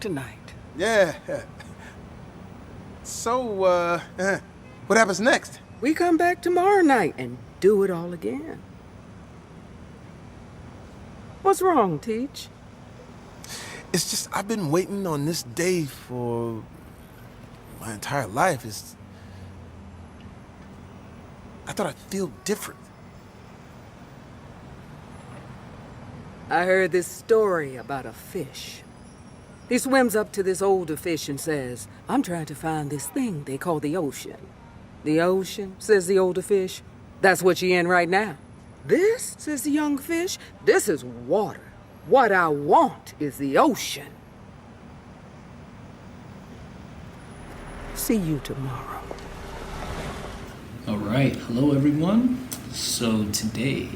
tonight. Yeah. So, what happens next? We come back tomorrow night and do it all again. What's wrong, Teach? It's just, I've been waiting on this day for my entire life. I thought I'd feel different. I heard this story about a fish. He swims up to this older fish and says, "I'm trying to find this thing they call the ocean." "The ocean," says the older fish. "That's what you're in right now." "This," says the young fish, "this is water. What I want is the ocean." See you tomorrow. All right, hello everyone. So today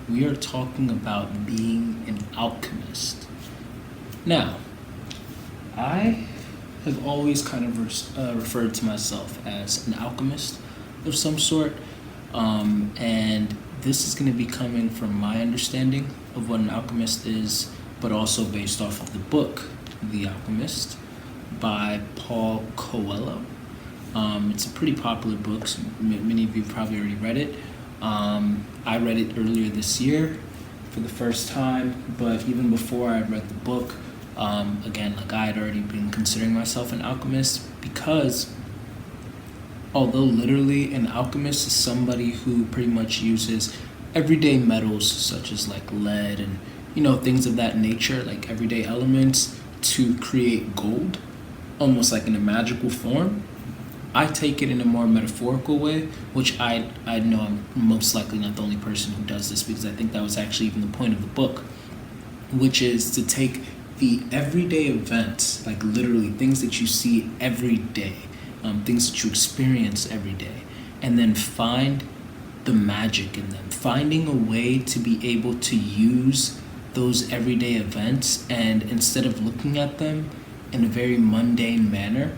we are talking about being an alchemist. Now, I have always kind of referred to myself as an alchemist of some sort, and this is going to be coming from my understanding of what an alchemist is, but also based off of the book The Alchemist by Paul Coelho. It's a pretty popular book, so many of you probably already read it. I read it earlier this year for the first time, but even before I read the book, again, like I had already been considering myself an alchemist, because although literally an alchemist is somebody who pretty much uses everyday metals such as like lead and things of that nature, like everyday elements, to create gold, almost like in a magical form. I take it in a more metaphorical way, which I know I'm most likely not the only person who does this, because I think that was actually even the point of the book, which is to take the everyday events, like literally things that you see every day, things that you experience every day, and then find the magic in them, finding a way to be able to use those everyday events, and instead of looking at them in a very mundane manner,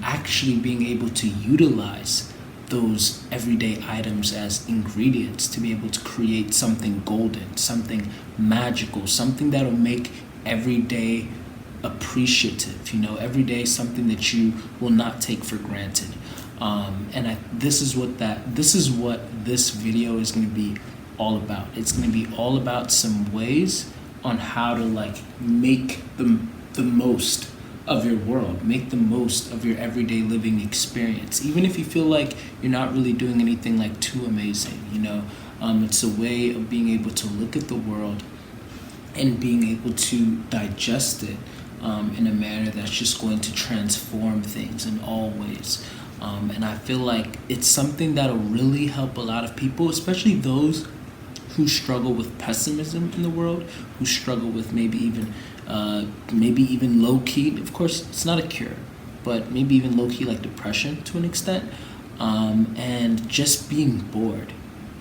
actually being able to utilize those everyday items as ingredients to be able to create something golden, something magical, something that'll make every day appreciative, every day something that you will not take for granted. This is what this video is going to be all about. It's going to be all about some ways on how to make the most of your world, make the most of your everyday living experience, even if you feel like you're not really doing anything too amazing. It's a way of being able to look at the world and being able to digest it in a manner that's just going to transform things in all ways. And I feel like it's something that'll really help a lot of people, especially those who struggle with pessimism in the world, who struggle with maybe even low-key, of course it's not a cure, but maybe even low-key like depression to an extent, and just being bored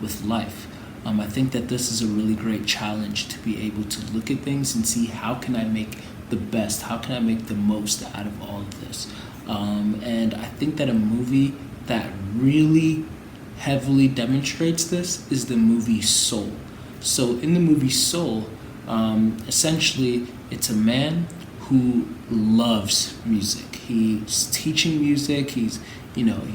with life. I think that this is a really great challenge to be able to look at things and see, how can I make the best, how can I make the most out of all of this? And I think that a movie that really heavily demonstrates this is the movie Soul. So in the movie Soul, essentially it's a man who loves music. He's teaching music. He's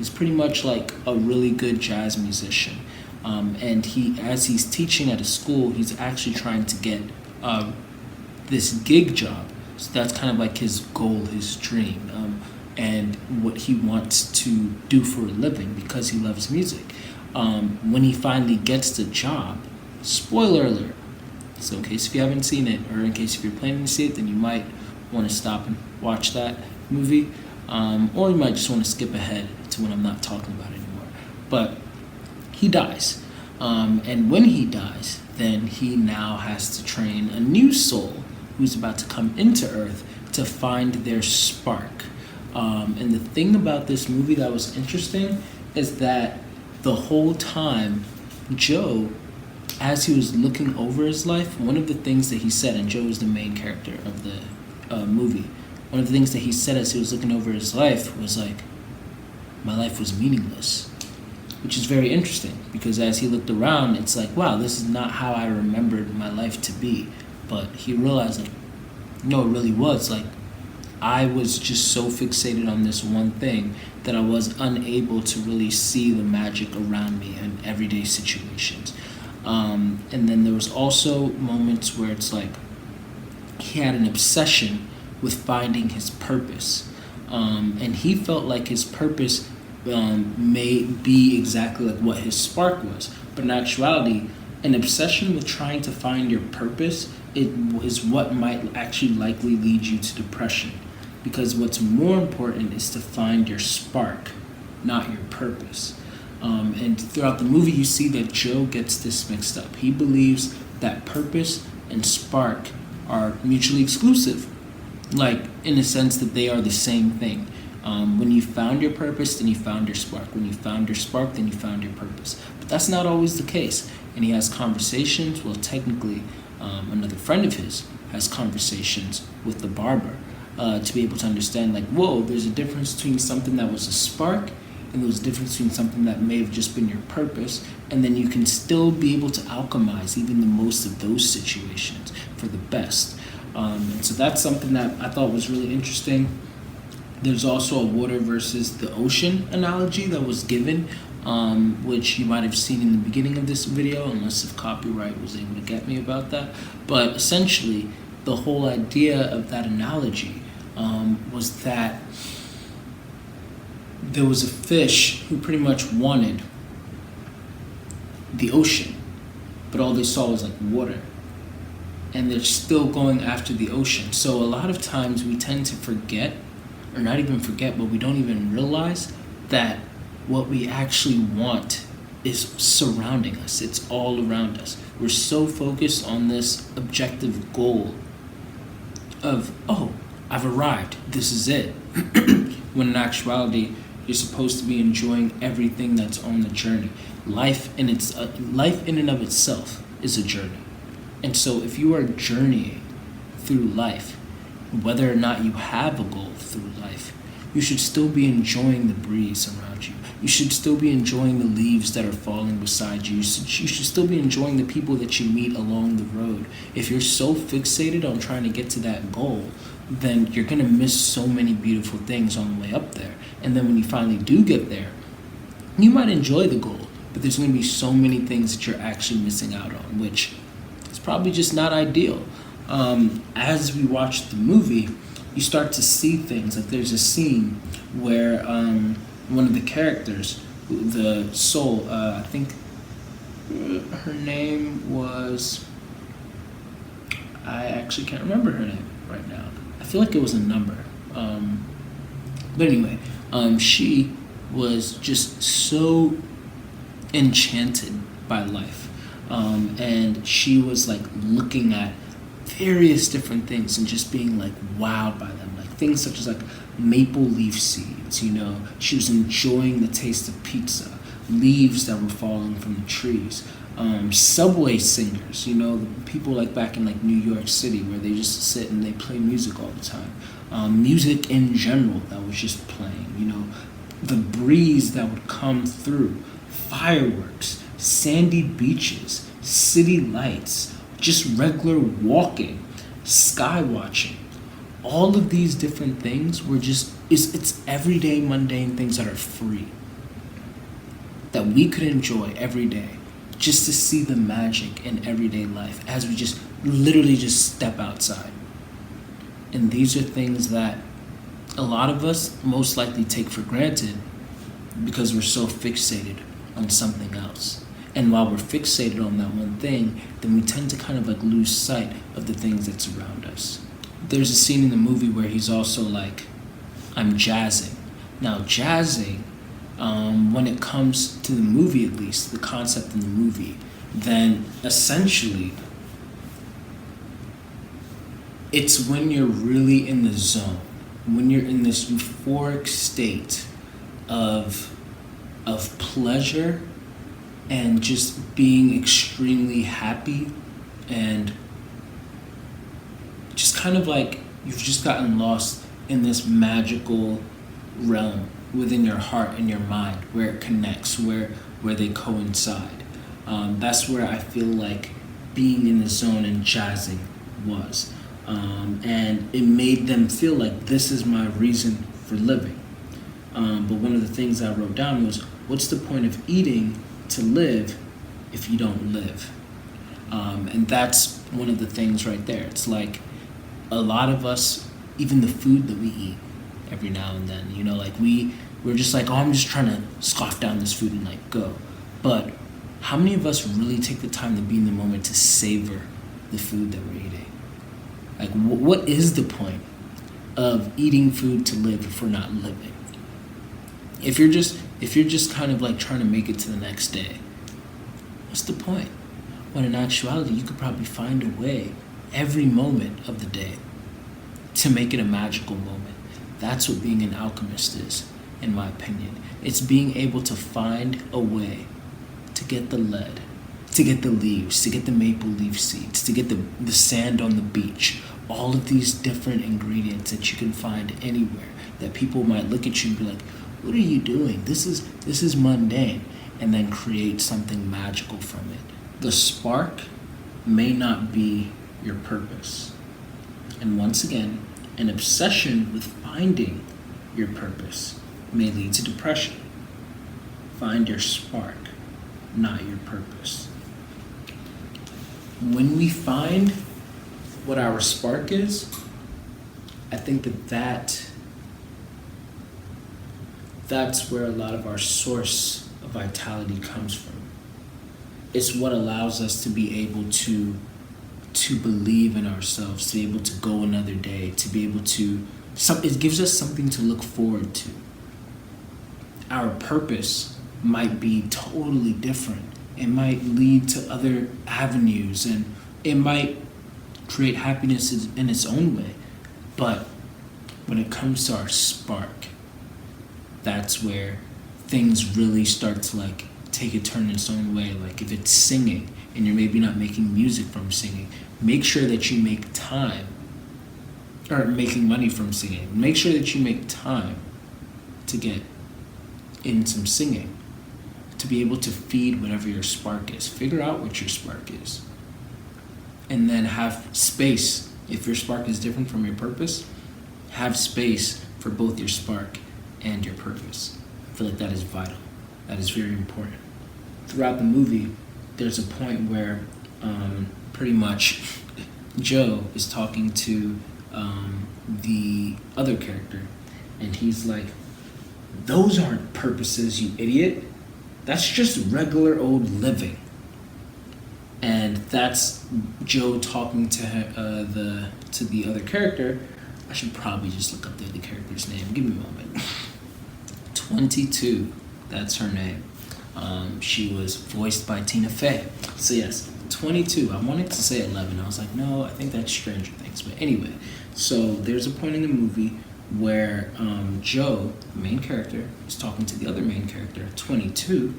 pretty much like a really good jazz musician. And as he's teaching at a school, he's actually trying to get this gig job. So that's kind of like his goal, his dream, and what he wants to do for a living because he loves music. When he finally gets the job, spoiler alert, so in case if you haven't seen it, or in case if you're planning to see it, then you might want to stop and watch that movie, or you might just want to skip ahead to when I'm not talking about it anymore. But he dies, and when he dies, then he now has to train a new soul who's about to come into Earth to find their spark. And the thing about this movie that was interesting is that the whole time, Joe, as he was looking over his life, one of the things that he said, and Joe is the main character of the movie, one of the things that he said as he was looking over his life was like, my life was meaningless, which is very interesting because as he looked around, it's like, wow, this is not how I remembered my life to be. But he realized, like, No, it really was. Like, I was just so fixated on this one thing that I was unable to really see the magic around me in everyday situations. And then there was also moments where it's like he had an obsession with finding his purpose. And he felt like his purpose may be exactly like what his spark was. But in actuality, an obsession with trying to find your purpose is what might actually likely lead you to depression. Because what's more important is to find your spark, not your purpose. And throughout the movie, you see that Joe gets this mixed up. He believes that purpose and spark are mutually exclusive, like in a sense that they are the same thing. When you found your purpose, then you found your spark. When you found your spark, then you found your purpose. But that's not always the case. And he has conversations, well, technically, another friend of his has conversations with the barber to be able to understand, like, whoa, there's a difference between something that was a spark and there's a difference between something that may have just been your purpose, and then you can still be able to alchemize even the most of those situations for the best. And so that's something that I thought was really interesting. There's also a water versus the ocean analogy that was given, which you might have seen in the beginning of this video, unless if copyright was able to get me about that. But essentially, the whole idea of that analogy was that there was a fish who pretty much wanted the ocean, but all they saw was like water. And they're still going after the ocean. So a lot of times we tend to forget, or not even forget, but we don't even realize that what we actually want is surrounding us. It's all around us. We're so focused on this objective goal of, oh, I've arrived, this is it. When in actuality, you're supposed to be enjoying everything that's on the journey. Life in and of itself is a journey. And so if you are journeying through life, whether or not you have a goal through life, you should still be enjoying the breeze around you. You should still be enjoying the leaves that are falling beside you. You should still be enjoying the people that you meet along the road. If you're so fixated on trying to get to that goal, then you're going to miss so many beautiful things on the way up there. And then when you finally do get there, you might enjoy the goal, but there's going to be so many things that you're actually missing out on, which is probably just not ideal. As we watch the movie, you start to see things. Like there's a scene where one of the characters, the soul, I think her name was, I actually can't remember her name right now. I feel like it was a number. But anyway, she was just so enchanted by life. And she was like looking at various different things and just being like wowed by them. Like things such as like maple leaf seeds, you know, she was enjoying the taste of pizza, leaves that were falling from the trees, subway singers, you know, people like back in like New York City where they just sit and they play music all the time. Music in general that was just playing, you know, the breeze that would come through, fireworks, sandy beaches, city lights, just regular walking, sky watching. All of these different things were just, it's everyday mundane things that are free, that we could enjoy every day, just to see the magic in everyday life as we just literally just step outside. And these are things that a lot of us most likely take for granted because we're so fixated on something else. And while we're fixated on that one thing, then we tend to kind of like lose sight of the things that surround us. There's a scene in the movie where he's also like, I'm jazzing. Now jazzing, when it comes to the movie at least, the concept in the movie, then essentially it's when you're really in the zone, when you're in this euphoric state of pleasure and just being extremely happy and just kind of like you've just gotten lost in this magical realm within your heart and your mind where it connects, where they coincide. That's where I feel like being in the zone and jazzing was. and it made them feel like this is my reason for living. But one of the things I wrote down was, what's the point of eating to live if you don't live? And that's one of the things right there. It's like a lot of us, even the food that we eat every now and then, you know, like we're just like, oh, I'm just trying to scoff down this food and like go. But how many of us really take the time to be in the moment to savor the food that we're eating? Like, what is the point of eating food to live if we're not living? If you're just kind of like trying to make it to the next day, what's the point? When in actuality, you could probably find a way every moment of the day to make it a magical moment. That's what being an alchemist is, in my opinion. It's being able to find a way to get the lead, to get the leaves, to get the maple leaf seeds, to get the sand on the beach, all of these different ingredients that you can find anywhere, that people might look at you and be like, what are you doing? This is mundane, and then create something magical from it. The spark may not be your purpose. And once again, an obsession with finding your purpose may lead to depression. Find your spark, not your purpose. When we find what our spark is, I think that's where a lot of our source of vitality comes from. It's what allows us to be able to believe in ourselves, to be able to go another day, to be able to, it gives us something to look forward to. Our purpose might be totally different. It might lead to other avenues, and it might create happiness in its own way. But when it comes to our spark, that's where things really start to like take a turn in its own way. Like if it's singing and you're maybe not making music from singing, make sure that you make time, or making money from singing, make sure that you make time to get in some singing, to be able to feed whatever your spark is. Figure out what your spark is, and then have space. If your spark is different from your purpose, have space for both your spark and your purpose. I feel like that is vital. That is very important. Throughout the movie, there's a point where pretty much Joe is talking to the other character, and he's like, those aren't purposes, you idiot. That's just regular old living. And that's Joe talking to the other character. I should probably just look up the other character's name. Give me a moment. 22, that's her name. She was voiced by Tina Fey. So yes, 22. I wanted to say 11. I was like, no, I think that's Stranger Things. But anyway, so there's a point in the movie where Joe, the main character, is talking to the other main character, 22.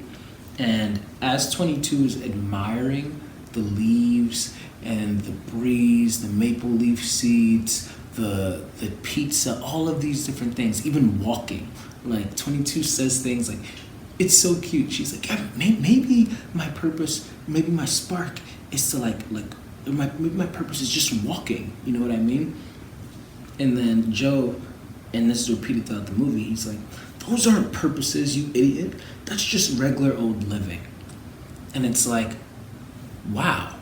And as 22 is admiring the leaves and the breeze, the maple leaf seeds, the pizza, all of these different things, even walking. Like 22 says things like, it's so cute. She's like, yeah, maybe my purpose, maybe my spark is to maybe my purpose is just walking. You know what I mean? And then Joe, and this is repeated throughout the movie, he's like, those aren't purposes, you idiot. That's just regular old living. And it's like, wow.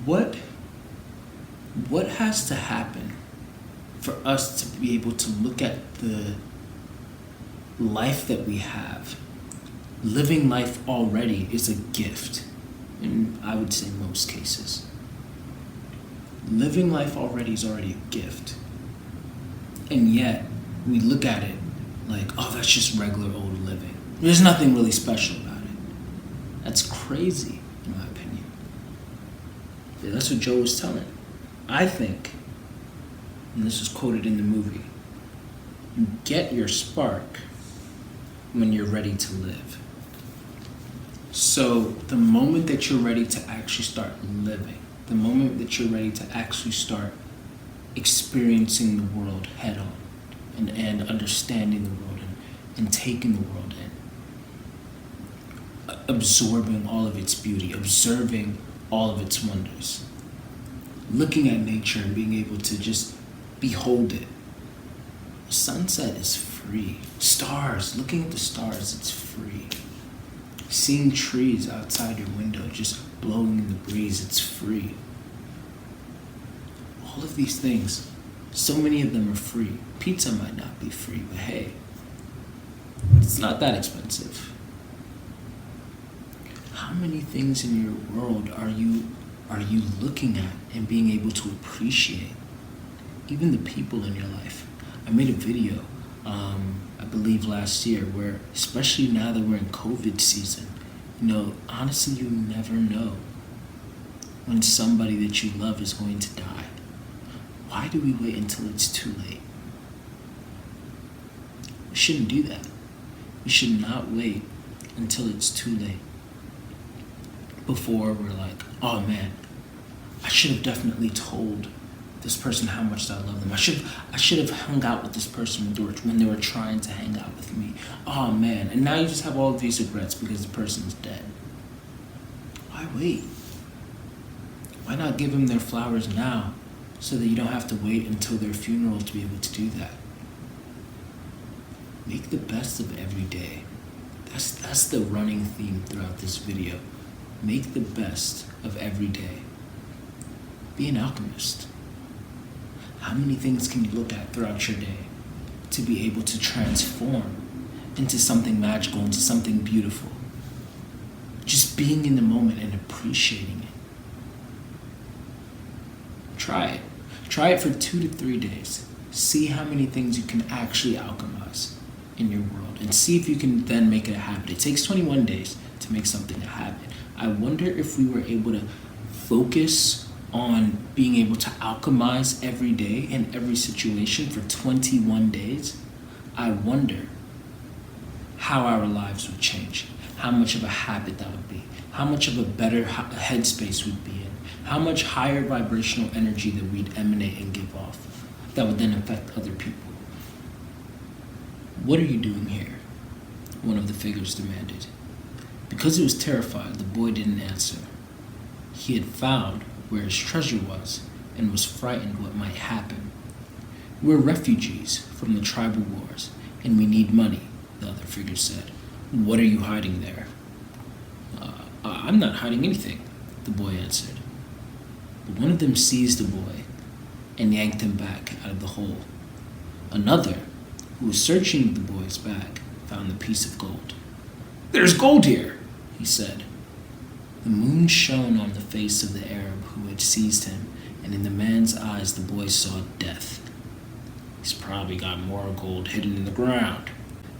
What has to happen for us to be able to look at the life that we have? Living life already is a gift, and I would say most cases. Living life already is already a gift. And yet, we look at it like, oh, that's just regular old living. There's nothing really special about it. That's crazy, in my opinion. Yeah, that's what Joe was telling. I think, and this is quoted in the movie, you get your spark when you're ready to live. So the moment that you're ready to actually start living, the moment that you're ready to actually start experiencing the world head on and understanding the world and taking the world in, absorbing all of its beauty, observing all of its wonders, looking at nature and being able to just behold it. The sunset is free. Stars, looking at the stars, it's free. Seeing trees outside your window just blowing in the breeze, it's free. All of these things, so many of them are free. Pizza might not be free, but hey, it's not that expensive. How many things in your world are you looking at and being able to appreciate? Even the people in your life. I made a video, I believe last year, where, especially now that we're in COVID season, honestly, you never know when somebody that you love is going to die. Why do we wait until it's too late? We shouldn't do that. We should not wait until it's too late before we're like, oh man, I should have definitely told this person how much I love them. I should have hung out with this person when they were trying to hang out with me. Oh man, and now you just have all of these regrets because the person's dead. Why wait? Why not give them their flowers now so that you don't have to wait until their funeral to be able to do that? Make the best of every day. That's the running theme throughout this video. Make the best of every day. Be an alchemist. How many things can you look at throughout your day to be able to transform into something magical, into something beautiful? Just being in the moment and appreciating it. Try it. Try it for 2 to 3 days. See how many things you can actually alchemize in your world and see if you can then make it a habit. It takes 21 days to make something a habit. I wonder if we were able to focus on being able to alchemize every day in every situation for 21 days, I wonder how our lives would change, how much of a habit that would be, how much of a better headspace we'd be in, how much higher vibrational energy that we'd emanate and give off that would then affect other people. What are you doing here? One of the figures demanded. Because he was terrified, the boy didn't answer. He had found where his treasure was and was frightened what might happen. We're refugees from the tribal wars and we need money, the other figure said. What are you hiding there? I'm not hiding anything, the boy answered. But one of them seized the boy and yanked him back out of the hole. Another, who was searching the boy's bag, found the piece of gold. There's gold here, he said. The moon shone on the face of the Arab who had seized him, and in the man's eyes the boy saw death. He's probably got more gold hidden in the ground.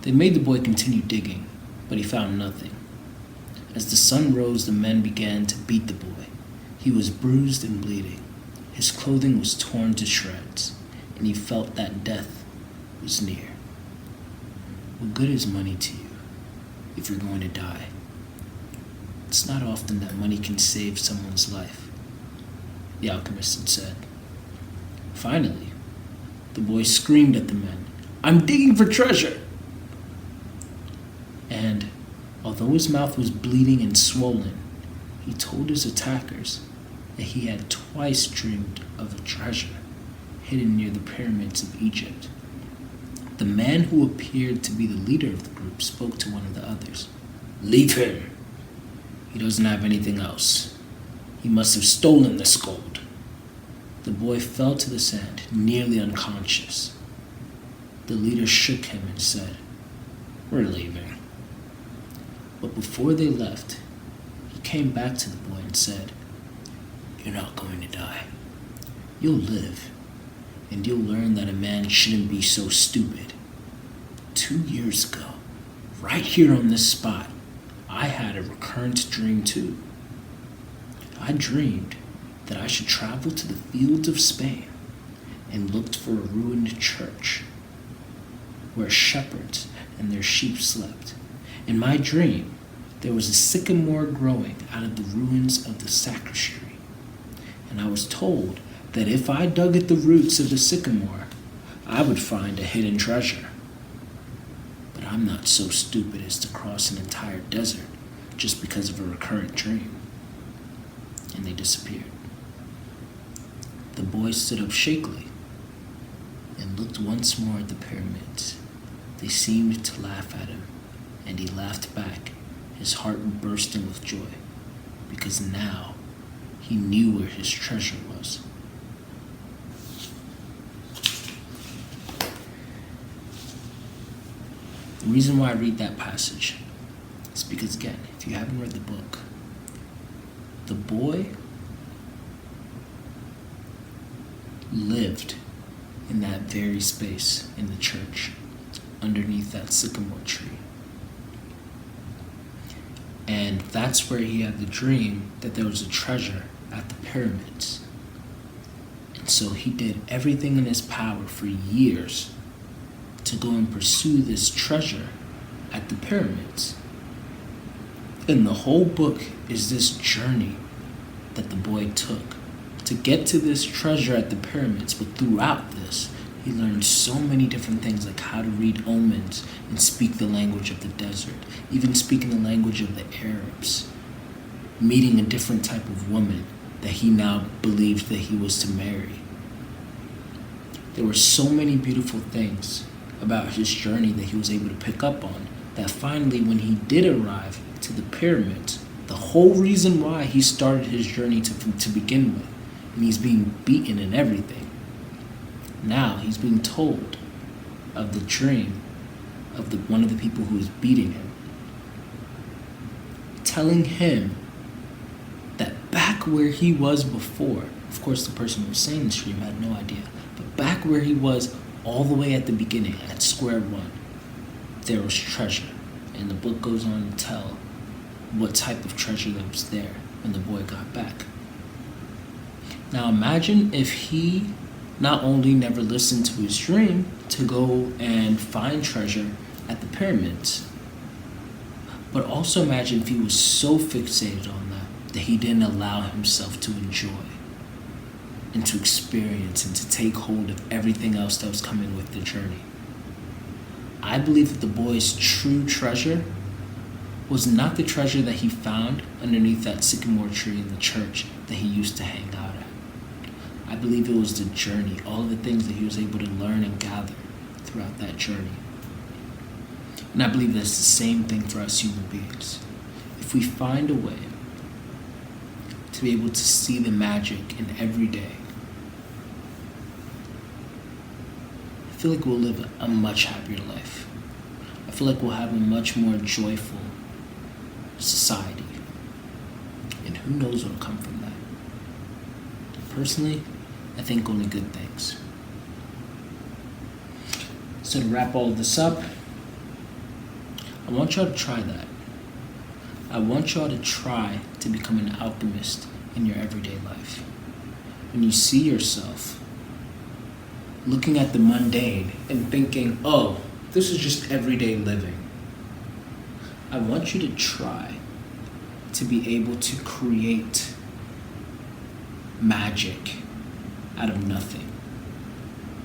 They made the boy continue digging, but he found nothing. As the sun rose, the men began to beat the boy. He was bruised and bleeding. His clothing was torn to shreds, and he felt that death was near. What good is money to you if you're going to die? It's not often that money can save someone's life, the alchemist had said. Finally, the boy screamed at the men, I'm digging for treasure! And, although his mouth was bleeding and swollen, he told his attackers that he had twice dreamed of a treasure hidden near the pyramids of Egypt. The man who appeared to be the leader of the group spoke to one of the others. Leave him! He doesn't have anything else. He must have stolen this gold. The boy fell to the sand, nearly unconscious. The leader shook him and said, We're leaving. But before they left, he came back to the boy and said, You're not going to die. You'll live, and you'll learn that a man shouldn't be so stupid. 2 years ago, right here on this spot, I had a recurrent dream too. I dreamed that I should travel to the fields of Spain and looked for a ruined church where shepherds and their sheep slept. In my dream, there was a sycamore growing out of the ruins of the sacristy, and I was told that if I dug at the roots of the sycamore, I would find a hidden treasure. But I'm not so stupid as to cross an entire desert just because of a recurrent dream. And they disappeared. The boy stood up shakily and looked once more at the pyramids. They seemed to laugh at him, and he laughed back, his heart bursting with joy, because now he knew where his treasure was. The reason why I read that passage is because, again, if you haven't read the book, the boy lived in that very space in the church, underneath that sycamore tree. And that's where he had the dream that there was a treasure at the pyramids. And so he did everything in his power for years to go and pursue this treasure at the pyramids. And the whole book is this journey that the boy took to get to this treasure at the pyramids. But throughout this, he learned so many different things, like how to read omens and speak the language of the desert, even speaking the language of the Arabs, meeting a different type of woman that he now believed that he was to marry. There were so many beautiful things about his journey that he was able to pick up on, that finally when he did arrive to the pyramids, the whole reason why he started his journey to begin with, and he's being beaten and everything, now he's being told of the dream of one of the people who is beating him, telling him that back where he was before, of course the person who was saying this dream had no idea, but back where he was all the way at the beginning, at square one, there was treasure. And the book goes on to tell what type of treasure that was there when the boy got back. Now imagine if he not only never listened to his dream to go and find treasure at the pyramids, but also imagine if he was so fixated on that he didn't allow himself to enjoy and to experience and to take hold of everything else that was coming with the journey. I believe that the boy's true treasure was not the treasure that he found underneath that sycamore tree in the church that he used to hang out at. I believe it was the journey, all of the things that he was able to learn and gather throughout that journey. And I believe that's the same thing for us human beings. If we find a way to be able to see the magic in every day, I feel like we'll live a much happier life. I feel like we'll have a much more joyful society. And who knows what'll come from that. Personally, I think only good things. So to wrap all of this up, I want y'all to try that. I want y'all to try to become an alchemist in your everyday life. When you see yourself looking at the mundane and thinking, oh, this is just everyday living, I want you to try to be able to create magic out of nothing,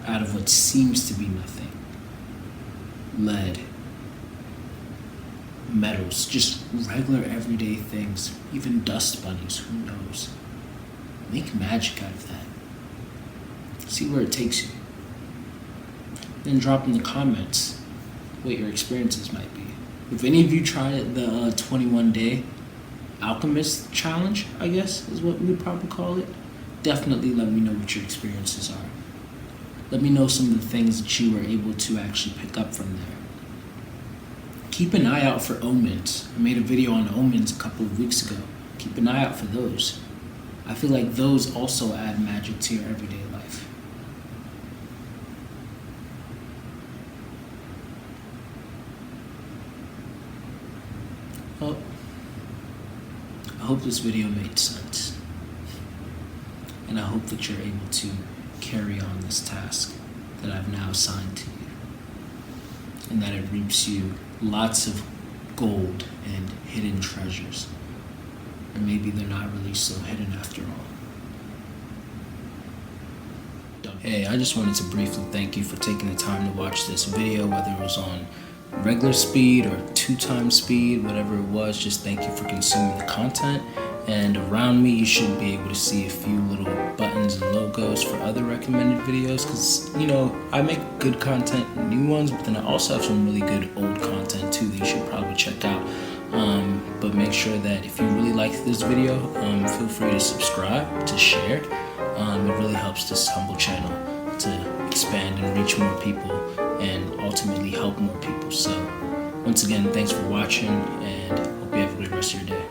out of what seems to be nothing. Lead, metals, just regular everyday things, even dust bunnies, who knows? Make magic out of that. See where it takes you. Then drop in the comments what your experiences might be. If any of you tried the 21-day Alchemist challenge, I guess is what we would probably call it, definitely let me know what your experiences are. Let me know some of the things that you were able to actually pick up from there. Keep an eye out for omens. I made a video on omens a couple of weeks ago. Keep an eye out for those. I feel like those also add magic to your everyday life. Well, I hope this video made sense. And I hope that you're able to carry on this task that I've now assigned to you. And that it reaps you lots of gold and hidden treasures. Or maybe they're not really so hidden after all. Hey, I just wanted to briefly thank you for taking the time to watch this video, whether it was on regular speed or 2x speed, whatever it was. Just thank you for consuming the content. And around me, you should be able to see a few little buttons and logos for other recommended videos, because, you know, I make good content, new ones, but then I also have some really good old content too that you should probably check out. But make sure that if you really like this video, feel free to subscribe, to share. It really helps this humble channel to expand and reach more people and ultimately help more people. So once again, thanks for watching, and hope you have a great rest of your day.